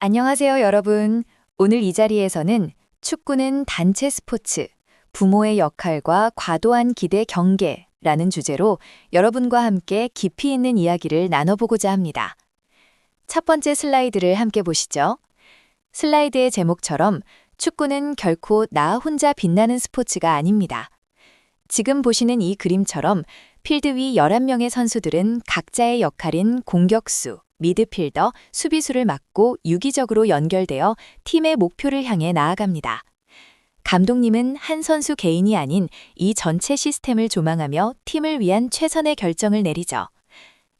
안녕하세요, 여러분. 오늘 이 자리에서는 축구는 단체 스포츠, 부모의 역할과 과도한 기대 경계라는 주제로 여러분과 함께 깊이 있는 이야기를 나눠보고자 합니다. 첫 번째 슬라이드를 함께 보시죠. 슬라이드의 제목처럼 축구는 결코 나 혼자 빛나는 스포츠가 아닙니다. 지금 보시는 이 그림처럼 필드 위 11명의 선수들은 각자의 역할인 공격수, 미드필더, 수비수를 맡고 유기적으로 연결되어 팀의 목표를 향해 나아갑니다. 감독님은 한 선수 개인이 아닌 이 전체 시스템을 조망하며 팀을 위한 최선의 결정을 내리죠.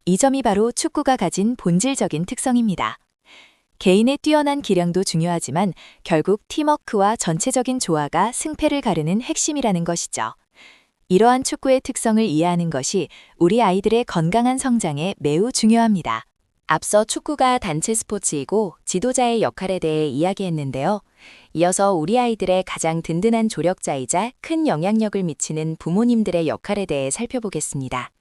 이 점이 바로 축구가 가진 본질적인 특성입니다. 개인의 뛰어난 기량도 중요하지만 결국 팀워크와 전체적인 조화가 승패를 가르는 핵심이라는 것이죠. 이러한 축구의 특성을 이해하는 것이 우리 아이들의 건강한 성장에 매우 중요합니다. 앞서 축구가 단체 스포츠이고 지도자의 역할에 대해 이야기했는데요. 이어서 우리 아이들의 가장 든든한 조력자이자 큰 영향력을 미치는 부모님들의 역할에 대해 살펴보겠습니다.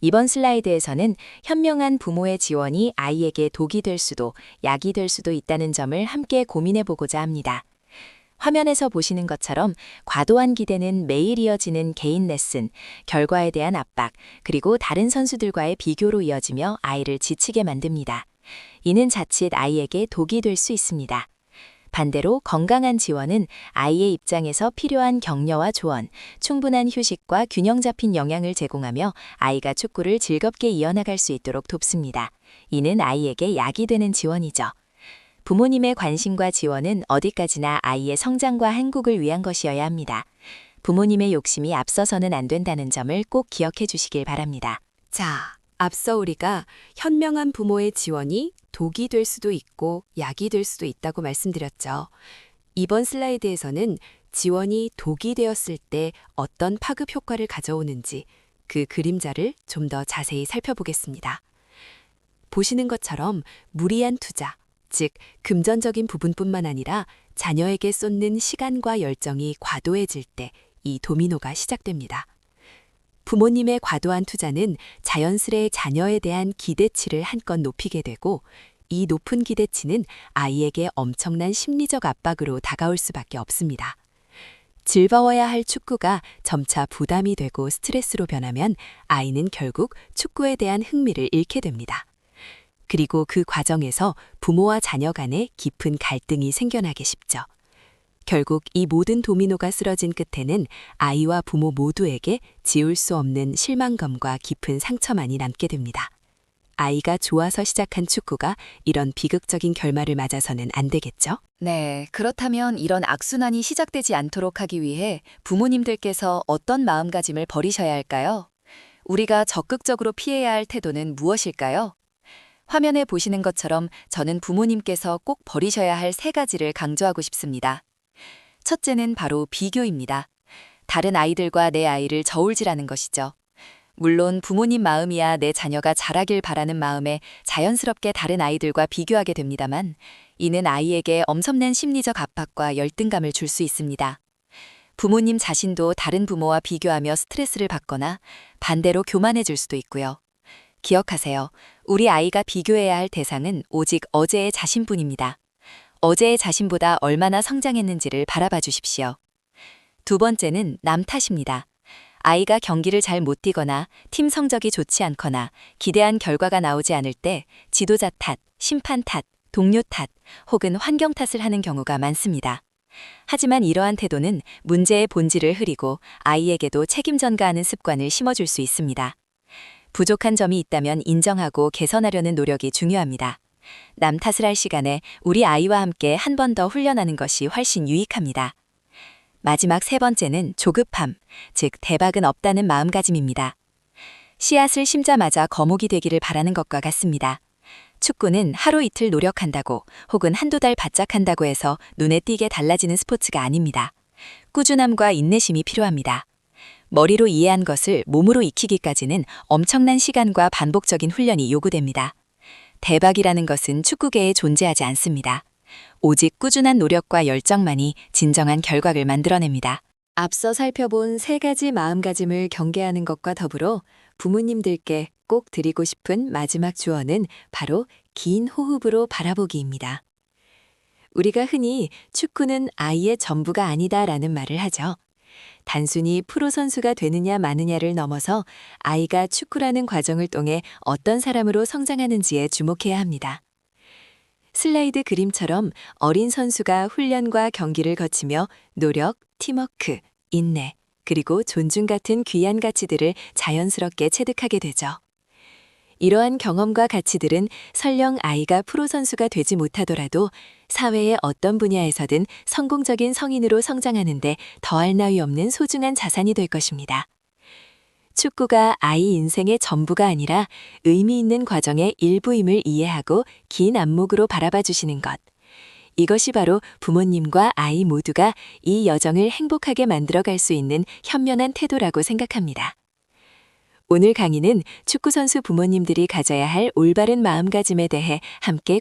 이번 슬라이드에서는 현명한 부모의 지원이 아이에게 독이 될 수도 약이 될 수도 있다는 점을 함께 고민해 보고자 합니다. 화면에서 보시는 것처럼 과도한 기대는 매일 이어지는 개인 레슨, 결과에 대한 압박, 그리고 다른 선수들과의 비교로 이어지며 아이를 지치게 만듭니다. 이는 자칫 아이에게 독이 될 수 있습니다. 반대로 건강한 지원은 아이의 입장에서 필요한 격려와 조언, 충분한 휴식과 균형 잡힌 영양을 제공하며 아이가 축구를 즐겁게 이어나갈 수 있도록 돕습니다. 이는 아이에게 약이 되는 지원이죠. 부모님의 관심과 지원은 어디까지나 아이의 성장과 행복을 위한 것이어야 합니다. 부모님의 욕심이 앞서서는 안 된다는 점을 꼭 기억해 주시길 바랍니다. 자, 앞서 우리가 현명한 부모의 지원이 독이 될 수도 있고 약이 될 수도 있다고 말씀드렸죠. 이번 슬라이드에서는 지원이 독이 되었을 때 어떤 파급 효과를 가져오는지 그 그림자를 좀 더 자세히 살펴보겠습니다. 보시는 것처럼 무리한 투자, 즉 금전적인 부분뿐만 아니라 자녀에게 쏟는 시간과 열정이 과도해질 때 이 도미노가 시작됩니다. 부모님의 과도한 투자는 자연스레 자녀에 대한 기대치를 한껏 높이게 되고 이 높은 기대치는 아이에게 엄청난 심리적 압박으로 다가올 수밖에 없습니다. 즐거워야 할 축구가 점차 부담이 되고 스트레스로 변하면 아이는 결국 축구에 대한 흥미를 잃게 됩니다. 그리고 그 과정에서 부모와 자녀 간에 깊은 갈등이 생겨나기 쉽죠. 결국 이 모든 도미노가 쓰러진 끝에는 아이와 부모 모두에게 지울 수 없는 실망감과 깊은 상처만이 남게 됩니다. 아이가 좋아서 시작한 축구가 이런 비극적인 결말을 맞아서는 안 되겠죠? 네, 그렇다면 이런 악순환이 시작되지 않도록 하기 위해 부모님들께서 어떤 마음가짐을 버리셔야 할까요? 우리가 적극적으로 피해야 할 태도는 무엇일까요? 화면에 보시는 것처럼 저는 부모님께서 꼭 버리셔야 할 3가지를 강조하고 싶습니다. 첫째는 바로 비교입니다. 다른 아이들과 내 아이를 저울질하는 것이죠. 물론 부모님 마음이야 내 자녀가 잘하길 바라는 마음에 자연스럽게 다른 아이들과 비교하게 됩니다만 이는 아이에게 엄청난 심리적 압박과 열등감을 줄 수 있습니다. 부모님 자신도 다른 부모와 비교하며 스트레스를 받거나 반대로 교만해질 수도 있고요. 기억하세요. 우리 아이가 비교해야 할 대상은 오직 어제의 자신뿐입니다. 어제의 자신보다 얼마나 성장했는지를 바라봐 주십시오. 두 번째는 남 탓입니다. 아이가 경기를 잘 못 뛰거나 팀 성적이 좋지 않거나 기대한 결과가 나오지 않을 때 지도자 탓, 심판 탓, 동료 탓 혹은 환경 탓을 하는 경우가 많습니다. 하지만 이러한 태도는 문제의 본질을 흐리고 아이에게도 책임 전가하는 습관을 심어줄 수 있습니다. 부족한 점이 있다면 인정하고 개선하려는 노력이 중요합니다. 남 탓을 할 시간에 우리 아이와 함께 한 번 더 훈련하는 것이 훨씬 유익합니다. 마지막 3번째는 조급함, 즉 대박은 없다는 마음가짐입니다. 씨앗을 심자마자 거목이 되기를 바라는 것과 같습니다. 축구는 하루 이틀 노력한다고 혹은 한두 달 바짝한다고 해서 눈에 띄게 달라지는 스포츠가 아닙니다. 꾸준함과 인내심이 필요합니다. 머리로 이해한 것을 몸으로 익히기까지는 엄청난 시간과 반복적인 훈련이 요구됩니다. 대박이라는 것은 축구계에 존재하지 않습니다. 오직 꾸준한 노력과 열정만이 진정한 결과를 만들어냅니다. 앞서 살펴본 3가지 마음가짐을 경계하는 것과 더불어 부모님들께 꼭 드리고 싶은 마지막 조언은 바로 긴 호흡으로 바라보기입니다. 우리가 흔히 축구는 아이의 전부가 아니다라는 말을 하죠. 단순히 프로 선수가 되느냐 마느냐를 넘어서 아이가 축구라는 과정을 통해 어떤 사람으로 성장하는지에 주목해야 합니다. 슬라이드 그림처럼 어린 선수가 훈련과 경기를 거치며 노력, 팀워크, 인내, 그리고 존중 같은 귀한 가치들을 자연스럽게 체득하게 되죠. 이러한 경험과 가치들은 설령 아이가 프로 선수가 되지 못하더라도 사회의 어떤 분야에서든 성공적인 성인으로 성장하는데 더할 나위 없는 소중한 자산이 될 것입니다. 축구가 아이 인생의 전부가 아니라 의미 있는 과정의 일부임을 이해하고 긴 안목으로 바라봐 주시는 것. 이것이 바로 부모님과 아이 모두가 이 여정을 행복하게 만들어갈 수 있는 현명한 태도라고 생각합니다. 오늘 강의는 축구선수 부모님들이 가져야 할 올바른 마음가짐에 대해 함께